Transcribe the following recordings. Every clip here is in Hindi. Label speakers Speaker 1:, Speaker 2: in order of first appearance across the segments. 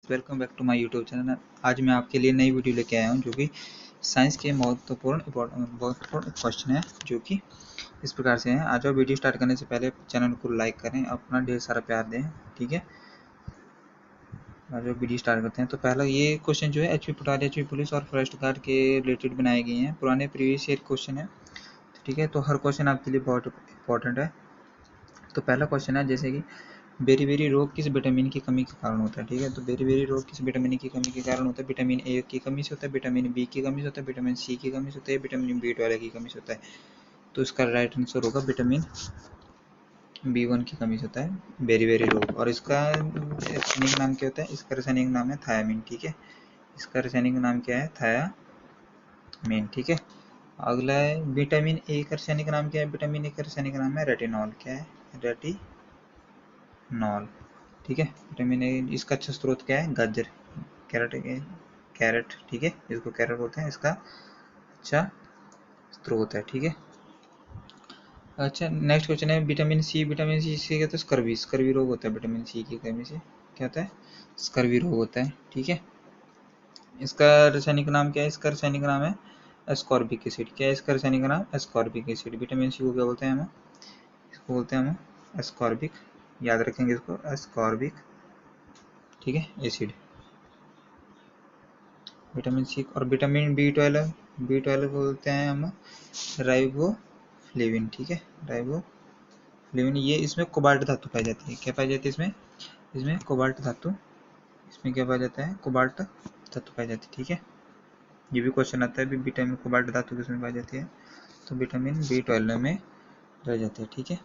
Speaker 1: Welcome back to my YouTube channel. आज मैं आपके लिए नई वीडियो लेके आया हूं जो कि साइंस के महत्वपूर्ण क्वेश्चन है जो कि इस प्रकार से हैं। आज वीडियो स्टार्ट करने से पहले चैनल को लाइक करें, अपना ढेर सारा प्यार दें, ठीक है। आज वीडियो स्टार्ट करते हैं तो पहला ये क्वेश्चन जो है एचपी पटारी, एचपी पुलिस और फॉरेस्ट गार्ड के रिलेटेड बनाए गए हैं। पुराने प्रीवियस ईयर क्वेश्चन है, ठीक है। तो हर क्वेश्चन आपके लिए बहुत इंपॉर्टेंट है। तो पहला क्वेश्चन है जैसे कि बेरी रोग किस विटामिन की कमी के कारण होता है, ठीक है। तो बेरी रोग किस विटामिन की कमी के कारण होता है? विटामिन ए की कमी से होता है, विटामिन बी की कमी से होता है, विटामिन सी की कमी से होता है, विटामिन बी12 की कमी से होता है। तो इसका राइट आंसर होगा विटामिन B1 की कमी से होता है बेरी रोग। और इसका रासायनिक नाम क्या होता है? इसका रासायनिक नाम है थायामीन, ठीक है। इसका रासायनिक नाम क्या है? थायामीन, ठीक है। अगला है विटामिन ए का रासायनिक नाम क्या है? विटामिन ए का रासायनिक नाम है रेटिनॉल। क्या है? रेटिनॉल, ठीक है। विटामिन ए इसका अच्छा स्रोत क्या है? गाजर, कैरेट, ठीक है। इसको कैरेट बोलते हैं, इसका अच्छा स्रोत है, ठीक है। अच्छा, नेक्स्ट क्वेश्चन है विटामिन सी से क्या होता है? स्कर्वी रोग होता है विटामिन सी की कमी से। क्या होता है? स्कर्वी रोग होता है, ठीक है। इसका रासायनिक नाम क्या है? इसका रासायनिक नाम है एस्कॉर्बिक एसिड। क्या है इसका रासायनिक नाम? Ascorbic acid. विटामिन सी को क्या बोलते हैं हम? इसको बोलते हैं हम एस्कॉर्बिक, याद रखेंगे इसको, एस्कॉर्बिक, ठीक है, एसिड। विटामिन सी और विटामिन बी12 बोलते हैं हम राइबोफ्लेविन, ठीक है, राइबोफ्लेविन। ये इसमें कोबाल्ट धातु पाई जाती है। क्या पाई जाती है इसमें? इसमें कोबाल्ट धातु, इसमें क्या पाया जाता है? कोबाल्ट धातु पाई जाती है, ठीक है। ये भी क्वेश्चन आता है भी विटामिन कोबाल्ट धातु किसमें पाई जाती है? तो विटामिन बी12 में रह जाती है, ठीक है।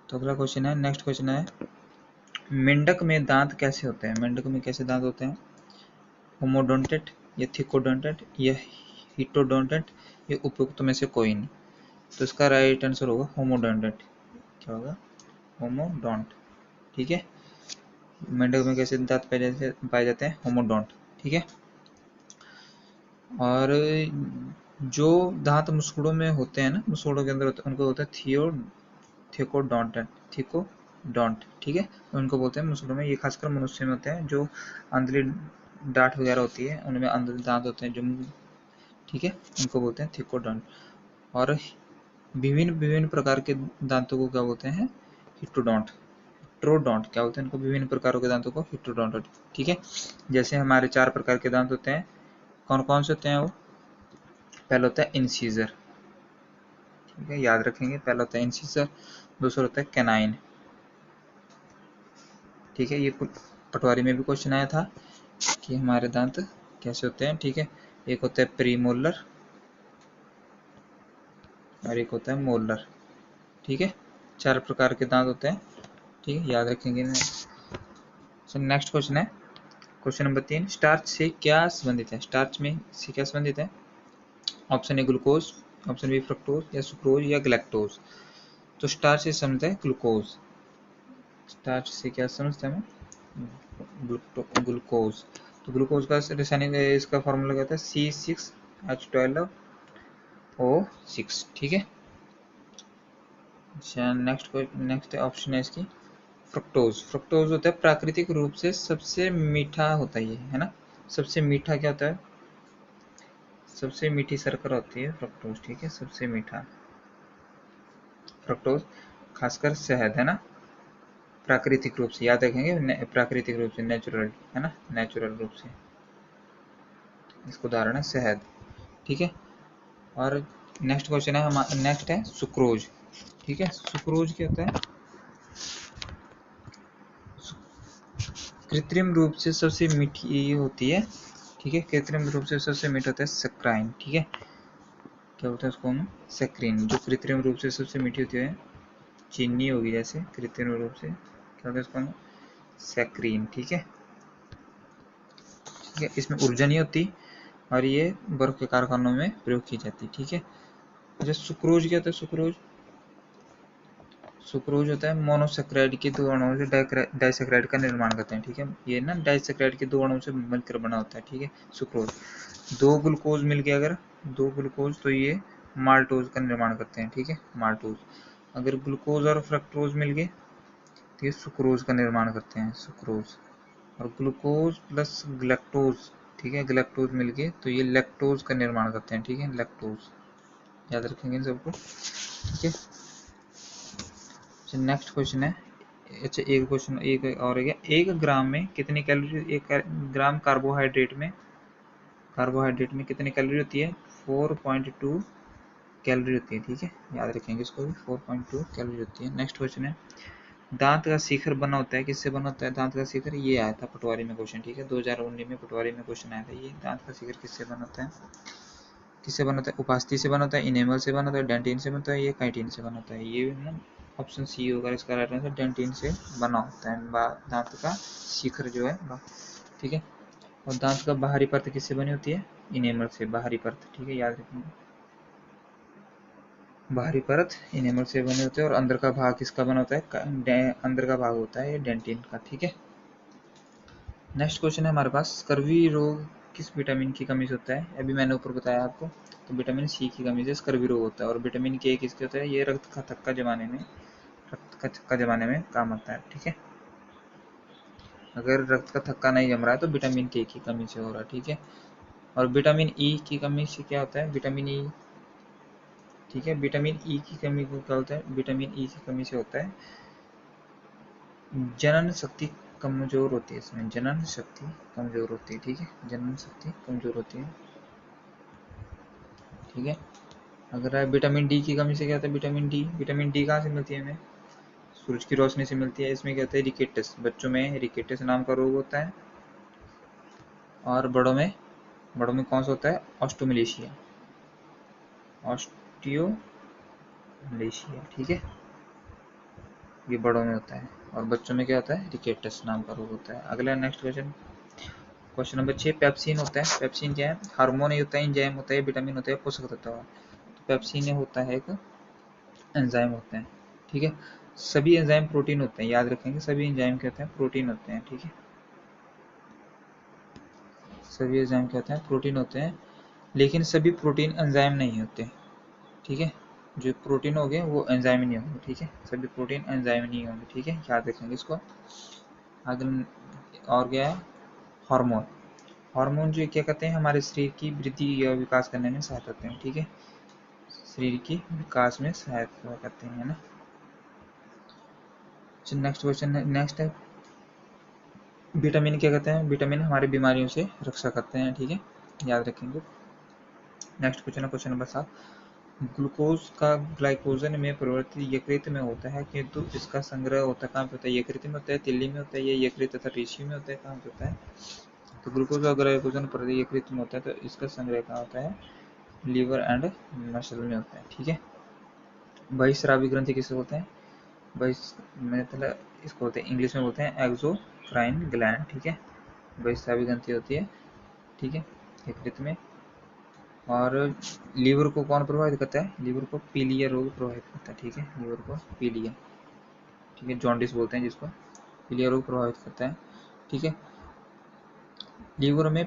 Speaker 1: तो अगला क्वेश्चन है, नेक्स्ट क्वेश्चन है मेंढक में दांत कैसे होते हैं? मेंढक में कैसे दांत होते हैं? होमोडोंटेट या थिकोडोंटेट या हिटोडोंटेट, ये उपयुक्त में से कोई नहीं। तो इसका राइट आंसर होगा होमोडोंटेट। क्या होगा? होमोडोंट, ठीक है। मेंढक में कैसे दांत पाए जाते हैं? होमोडोंट, ठीक है। और जो दांत मुसकुड़ों में होते हैं ना, मुसकुड़ों के अंदर होते हैं, उनको होता है थिकोडोंट, ठीक है। उनको बोलते हैं मुसकुड़ों में। ये खासकर मनुष्य में होते हैं, जो अंदली डांट वगैरह होती है उनमें अंदर दांत होते हैं जो, ठीक है, उनको बोलते हैं थिकोडोंट। और विभिन्न प्रकार के दांतों को क्या बोलते हैं? हिट्रोडोंट, क्या बोलते हैं इनको? विभिन्न प्रकारों के दांतों को हिट्रोडोंट, ठीक है। जैसे हमारे 4 प्रकार के दांत होते हैं, कौन कौन से होते हैं वो? पहला होता है इंसीजर, ठीक है, याद रखेंगे। पहला होता है इंसीजर, दूसरा होता है कैनाइन, ठीक है। ये पटवारी में भी क्वेश्चन आया था कि हमारे दांत कैसे होते हैं, ठीक है। एक होता है प्रीमोलर और एक होता है मोलर, ठीक है। 4 प्रकार के दांत होते हैं, ठीक है, याद रखेंगे। नेक्स्ट क्वेश्चन है क्वेश्चन नंबर 3, स्टार्च से क्या संबंधित है? स्टार्च में से क्या संबंधित है? Option A glucose, option B fructose या सुक्रोज या गैलेक्टोज। तो स्टार्च से समझते हैं ग्लूकोज। स्टार्च से क्या समझते हैं हम? ग्लूकोज। तो ग्लूकोज का रासायनिक इसका फॉर्मूला क्या होता है? C6H12O6, ठीक है। अच्छा, नेक्स्ट ऑप्शन है इसकी फ्रक्टोज होता है प्राकृतिक रूप से सबसे मीठा होता है, ये है ना। सबसे मीठा क्या होता है? सबसे मीठी शर्करा होती है फ्रक्टोज, ठीक है, सबसे मीठा फ्रक्टोज, खासकर शहद, है ना। प्राकृतिक रूप से याद रखेंगे, प्राकृतिक रूप से, नेचुरल, है ना, नेचुरल रूप से, इसको उदाहरण है शहद, ठीक है। और नेक्स्ट क्वेश्चन है नेक्स्ट है सुक्रोज, ठीक है। सुक्रोज क्या होता है? कृत्रिम रूप से सबसे मीठी होती है, ठीक है। कृत्रिम रूप से सबसे मीठा होता है सैक्राइन, ठीक है। क्या होता है उसको हम? सैक्रीन। जो कृत्रिम रूप से सबसे मीठी होती है चीनी होगी, जैसे कृत्रिम रूप से क्या होता है उसको हम? सैक्रीन, ठीक है, ठीक है। इसमें ऊर्जा नहीं होती और ये बर्फ के कारखानों में प्रयोग की जाती है, ठीक है। अच्छा, सुक्रोज क्या होता है? सुक्रोज होता है मोनोसेक्राइड के 2 अणुओं से डाइसेक्राइड का निर्माण करते हैं, ठीक है। ये ना डाइसेक्राइड के 2 अणुओं से मिलकर बना होता है, ठीक है, सुक्रोज। 2 ग्लूकोज मिल गया, अगर 2 ग्लूकोज, तो ये माल्टोज का निर्माण करते हैं, ठीक है, माल्टोज। अगर ग्लूकोज और फ्रक्टोज मिल गए तो ये सुक्रोज का निर्माण करते हैं, सुक्रोज, और ग्लूकोज प्लस ग्लैक्टोज, ठीक है, ग्लैक्टोज मिलके तो ये लैक्टोज का निर्माण करते हैं, ठीक है, लैक्टोज, याद रखेंगे इन सबको, ठीक है। नेक्स्ट क्वेश्चन है, अच्छा एक क्वेश्चन एक और है, एक ग्राम में कितनी कैलोरी, एक ग्राम कार्बोहाइड्रेट में कितनी कैलोरी होती है, 4.2 कैलोरी होती है, ठीक है, याद रखेंगे इसको भी, 4.2 कैलोरी होती है। नेक्स्ट क्वेश्चन है, दांत का शिखर बना होता है, किससे बना होता है दांत का शिखर, ये आया था पटवारी में क्वेश्चन, ठीक है, 2019 में पटवारी में क्वेश्चन आया था, ये दांत का शिखर किससे बना होता है, किससे बना होता है, उपास्थि से बना होता है, इनेमल से बना होता है, डेंटिन से बनता है, ये काइटिन से बना होता है, ये ना ऑप्शन सी होगा इसका राइट आंसर, डेंटिन से बना होता है दांत का शिखर जो है, ठीक है। और दांत का बाहरी परत किससे बनी होती है, इनेमल से, बाहरी परत, ठीक है, याद रखेंगे, बाहरी परत इनेमल से बने होते हैं, और अंदर का भाग किसका बना होता है, अंदर का भाग होता है डेंटिन का, ठीक है। नेक्स्ट क्वेश्चन है हमारे पास, स्कर्वी रोग किस विटामिन की कमी से होता है, अभी मैंने ऊपर बताया आपको, तो विटामिन सी की कमी से स्कर्वी रोग होता है, और विटामिन के किसके होता है, ये रक्त का थक्का जमाने में काम आता है, ठीक है। अगर रक्त का थक्का नहीं जम रहा है तो विटामिन के की कमी से हो रहा है, ठीक है। और विटामिन ई की कमी से क्या होता है, विटामिन ई, ठीक है, विटामिन ई की कमी को क्या होता है, विटामिन ई की कमी से होता है जनन शक्ति कमजोर होती है, इसमें जनन शक्ति कमजोर होती है, ठीक है, जनन शक्ति कमजोर होती है, ठीक है। अगर विटामिन डी की कमी से क्या होता है, विटामिन डी कहाँ से मिलती है हमें, सूरज की रोशनी से मिलती है, इसमें क्या होता है रिकेटस, बच्चों में रिकेटस नाम का रोग होता है, और बड़ों में कौन सा होता है, ऑस्टोमलेशिया, ऑस्टियोमलेशिया, ठीक है, ये बड़ों में होता है, और बच्चों में क्या होता है, रिकेटस नाम का रोग होता है। अगला next question, question number 6, pepsin होता है, पेप्सिन क्या है, हार्मोन होता है, एंजाइम होता है, विटामिन होता है, पोषक तत्व है, तो पेप्सिन होता है एक एंजाइम होते हैं, ठीक है। सभी एंजाइम प्रोटीन होते हैं, याद रखेंगे, सभी एंजाइम क्या होते हैं, प्रोटीन होते हैं, ठीक है, सभी एंजाइम क्या होते हैं, प्रोटीन होते हैं, लेकिन सभी प्रोटीन एंजाइम नहीं होते, ठीक है, जो प्रोटीन हो गए वो एंजाइम नहीं होंगे, ठीक है, सभी प्रोटीन एंजाइम नहीं होंगे, ठीक है, याद रखेंगे इसको। आगे और क्या है, हार्मोन, हार्मोन जो क्या कहते हैं, हमारे शरीर की वृद्धि या विकास करने में सहायता करते हैं, ठीक है, शरीर की विकास में सहायता करते हैं ना। नेक्स्ट क्वेश्चन है, नेक्स्ट है, विटामिन क्या कहते हैं, विटामिन हमारी बीमारियों से रक्षा करते हैं, ठीक है, याद रखेंगे। नेक्स्ट क्वेश्चन है क्वेश्चन नंबर 7, ग्लूकोज का ग्लाइकोजन में परिवर्तित यकृत में होता है, किंतु इसका संग्रह होता है कहाँ पे होता है, यकृत में होता है, तिल्ली में होता है, या यकृत तथा टिश्यू में होता है, कहाँ पे होता है, तो ग्लूकोज का ग्लाइकोजन यकृत में होता है, तो इसका संग्रह कहाँ होता है, लीवर एंड मसल में होता है, ठीक है। बहिस्रावी ग्रंथि किसे बोलते हैं, मतलब इसको बोलते हैं, इंग्लिश में बोलते हैं एक्सोक्राइन ग्लैंड, ठीक है, बहिस्रावी ग्रंथि होती है, ठीक है, यकृत में। और लीवर को कौन प्रभावित करता है, लीवर को पीलिया रोग प्रभावित करता है, ठीक है, लीवर को पीलिया, ठीक है, जॉन्डिस बोलते हैं जिसको, पीलिया रोग प्रभावित करता है, ठीक है। लीवर में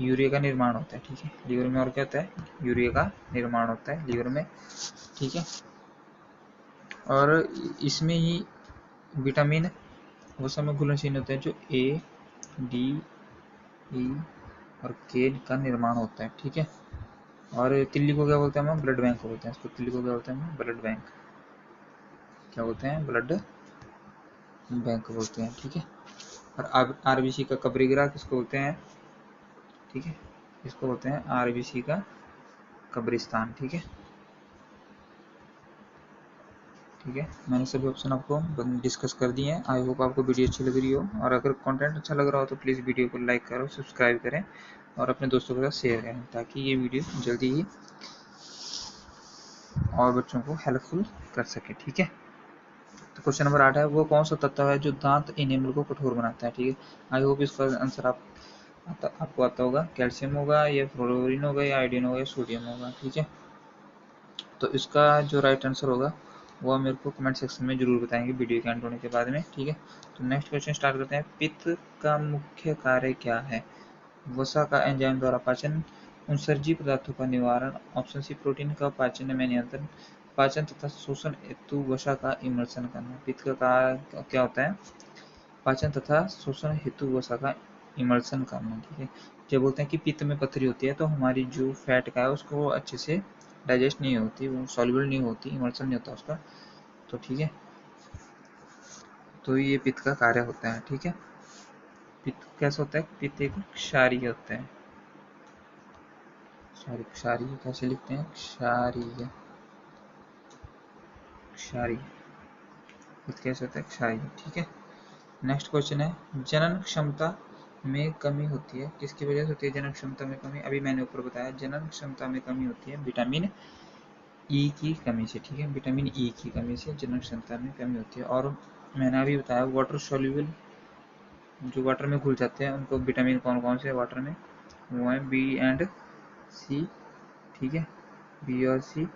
Speaker 1: यूरिया का निर्माण होता है, ठीक है, लीवर में और क्या होता है, यूरिया का निर्माण होता है लीवर में, ठीक है। और इसमें ही विटामिन वो समय घुलनशील होते हैं जो ए, डी, ई और के का निर्माण होता है, ठीक है। और तिल्ली को क्या बोलते हैं हम, ब्लड बैंक को बोलते हैं इसको, तिल्ली को क्या बोलते हैं हम, ब्लड बैंक, क्या बोलते हैं, ब्लड बैंक बोलते हैं, ठीक है। और आरबीसी का कब्रिग्राह किसको बोलते हैं, ठीक है, इसको बोलते हैं आरबीसी का कब्रिस्तान, ठीक है, ठीक है। मैंने सभी ऑप्शन आपको डिस्कस कर दिए हैं, आई होप आपको वीडियो अच्छी लग रही हो, और अगर कंटेंट अच्छा लग रहा हो तो प्लीज़ वीडियो को लाइक करो, सब्सक्राइब करें, और अपने दोस्तों के साथ शेयर करें, ताकि ये वीडियो जल्दी ही और बच्चों को हेल्पफुल कर सके, ठीक है। तो क्वेश्चन नंबर 8 है, वो कौन सा तत्व है जो दांत इनेमल को कठोर बनाता है, ठीक है। आई होप इसका आंसर आपको आता होगा, कैल्शियम होगा, या फ्लोरीन होगा, या आयोडीन होगा, या सोडियम होगा, ठीक है। तो इसका जो राइट आंसर होगा वो मेरे को कमेंट सेक्शन में जरूर बताएंगे वीडियो के एंड होने के बाद में, ठीक है। तो नेक्स्ट क्वेश्चन स्टार्ट करते हैं, पित्त का मुख्य कार्य क्या है, वसा का एंजाइम द्वारा पाचन, उत्सर्जी पदार्थों का निवारण, ऑप्शन सी प्रोटीन का पाचन में नियंत्रण, पाचन तथा शोषण हेतु वसा का इमर्शन करना। पित्त का क्या होता है, पाचन तथा शोषण हेतु वसा का इमल्सन करना, ठीक है। जब बोलते हैं कि पित्त में पथरी होती है तो हमारी जो फैट का है उसको अच्छे से डाइजेस्ट नहीं होती, वो सॉल्युबल नहीं होती, इमल्सन नहीं होता उसका, तो ठीक है, तो ये पित्त का कार्य होता है, ठीक है। पित्त कैसा होता है, पित्त एक क्षारीय होता है, क्षारीय कैसे लिखते हैं, क्षारीय, क्षारीय पित्त कैसे होता है, क्षारीय, ठीक है। नेक्स्ट क्वेश्चन है, जनन क्षमता में कमी होती है, किसकी वजह से होती है जनन क्षमता में कमी? अभी मैंने ऊपर बताया, जनन क्षमता में कमी होती है विटामिन ई की कमी से, ठीक है, विटामिन ई की कमी से जनन क्षमता में कमी होती है। और मैंने अभी बताया वाटर सॉल्युबल, जो वाटर में घुल जाते हैं उनको विटामिन कौन कौन से वाटर में, वो है बी एंड सी, ठीक है, बी और सी।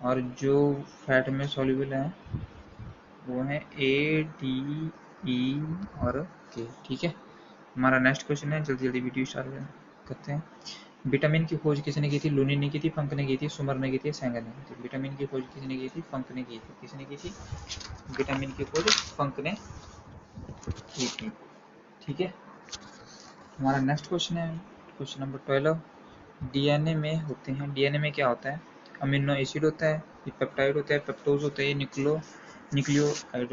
Speaker 1: और जो फैट में सॉल्युबल है वो है ए, डी, ई और के, ठीक है। हमारा नेक्स्ट क्वेश्चन है, जल्दी जल्दी वीडियो स्टार्ट करते हैं। विटामिन की खोज किसने की थी? लूनी ने की थी, फंक ने की थी, सुमर ने की थी, सेंगर ने की थी। विटामिन की खोज किसने की थी? फंक ने की थी। किसने की थी? विटामिन की खोज फंक ने की थी, ठीक है। हमारा नेक्स्ट क्वेश्चन है क्वेश्चन नंबर 12। डीएनए में होते हैं, डीएनए में क्या होता है? अमीनो एसिड होता है, पेप्टाइड होता है, पेप्टोज होता है, न्यूक्लियोटाइड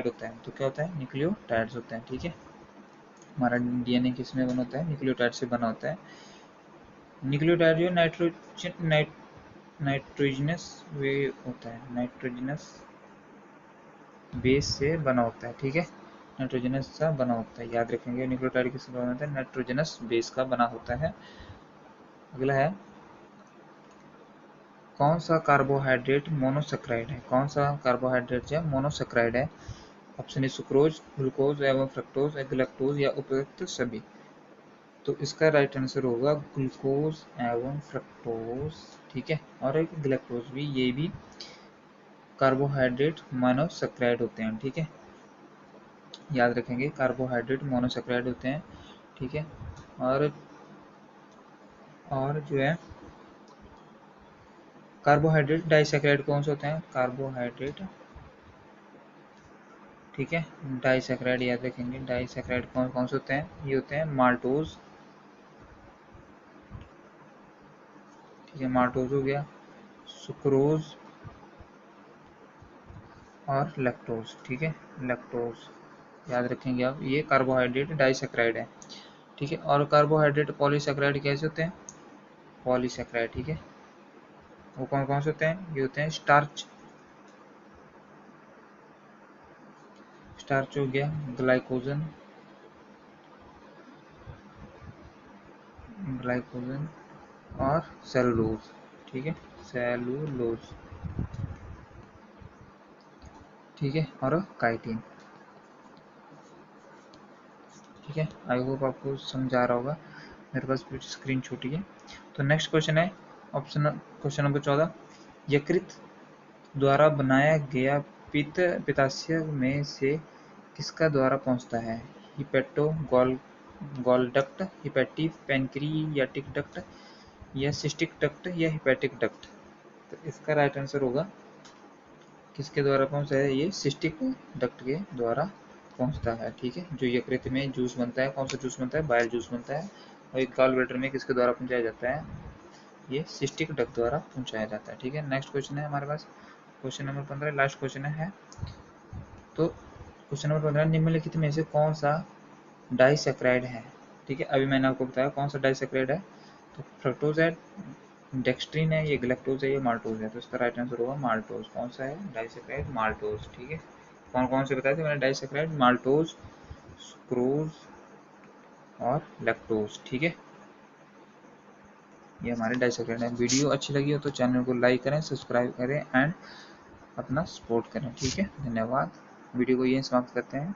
Speaker 1: होता है। तो क्या होता है? न्यूक्लियोटाइड्स होते हैं, ठीक है। हमारा डीएनए किस में बना होता है? न्यूक्लियोटाइड से बना होता है। न्यूक्लियोटाइड जो नाइट्रोजनस वे होता है, नाइट्रोजनस बेस से बना होता है, ठीक है, नाइट्रोजनस सा बना होता है, याद रखेंगे। न्यूक्लियोटाइड किससे बना होता है? नाइट्रोजनस बेस का बना होता है। अगला है, कौन सा कार्बोहाइड्रेट मोनोसेक्राइड है? कौन सा कार्बोहाइड्रेट है मोनोसेक्राइड है? ऑप्शन ए सुक्रोज, ग्लूकोज एवं फ्रक्टोज, गैलेक्टोज या उपयुक्त सभी। तो इसका राइट आंसर होगा ग्लूकोज एवं फ्रक्टोज, ठीक है, और एक गैलेक्टोज भी, ये भी कार्बोहाइड्रेट मोनोसेक्राइड होते हैं, ठीक है, याद रखेंगे, कार्बोहाइड्रेट मोनोसेक्राइड होते हैं, ठीक है। और जो है कार्बोहाइड्रेट डाइसेक्राइड कौन से होते हैं? कार्बोहाइड्रेट, ठीक है, डाइसेक्राइड याद रखेंगे, डाइसेक्राइड कौन कौन से होते हैं? ये होते हैं माल्टोज, ठीक है, माल्टोज हो गया, सुक्रोज और लैक्टोज, ठीक है, लैक्टोज याद रखेंगे आप, ये कार्बोहाइड्रेट डाइसेक्राइड है, ठीक है। और कार्बोहाइड्रेट पॉलीसेक्राइड कैसे होते हैं? पॉलीसेक्राइड, ठीक है, वो कौन कौन से होते हैं? ये होते हैं स्टार्च, स्टार्च हो गया, ग्लाइकोजन, ग्लाइकोजन और सेलुलोज, ठीक है, सेलुलोज, ठीक है, और काइटिन, ठीक है। आई होप आपको समझ आ रहा होगा, मेरे पास कुछ स्क्रीन छोटी है। तो नेक्स्ट क्वेश्चन है ऑप्शन क्वेश्चन नंबर 14। यकृत द्वारा बनाया गया पित्त पित्ताशय में से किसका द्वारा पहुंचता है? Hepato gall duct, hepatic pancreatic duct या सिस्टिक डक्ट या हिपेटिक डक्ट। तो इसका राइट आंसर होगा, किसके द्वारा पहुंचता है? ये सिस्टिक डक्ट के द्वारा पहुंचता है, ठीक है। जो यकृत में जूस बनता है, कौन सा जूस बनता है? बाइल जूस बनता है। और एक गॉल ब्लैडर में किसके द्वारा पहुंचाया जाता है? ये सिस्टिक डक्ट द्वारा पहुंचाया जाता है, ठीक है। नेक्स्ट क्वेश्चन है हमारे पास क्वेश्चन नंबर 15, लास्ट क्वेश्चन है। तो क्वेश्चन नंबर 15, निम्नलिखित में से कौन सा डाइसेक्राइड है? ठीक है, अभी मैंने आपको बताया कौन सा डाइसेक्राइड है। तो फ्रक्टोज है, डेक्स्ट्रीन है, ये ग्लैक्टोज है, ये माल्टोज है। तो इसका राइट आंसर होगा माल्टोज। कौन सा है? डाइसेक्राइड माल्टोज, ठीक है। कौन कौन से बताए थे मैंने? डाइसेक्राइड, माल्टोज, सुक्रोज और लैक्टोज, ठीक है, ये हमारे डाइसेक्राइड है। वीडियो अच्छी लगी हो तो चैनल को लाइक करें, सब्सक्राइब करें एंड अपना सपोर्ट करें, ठीक है। धन्यवाद। वीडियो को यहीं समाप्त करते हैं।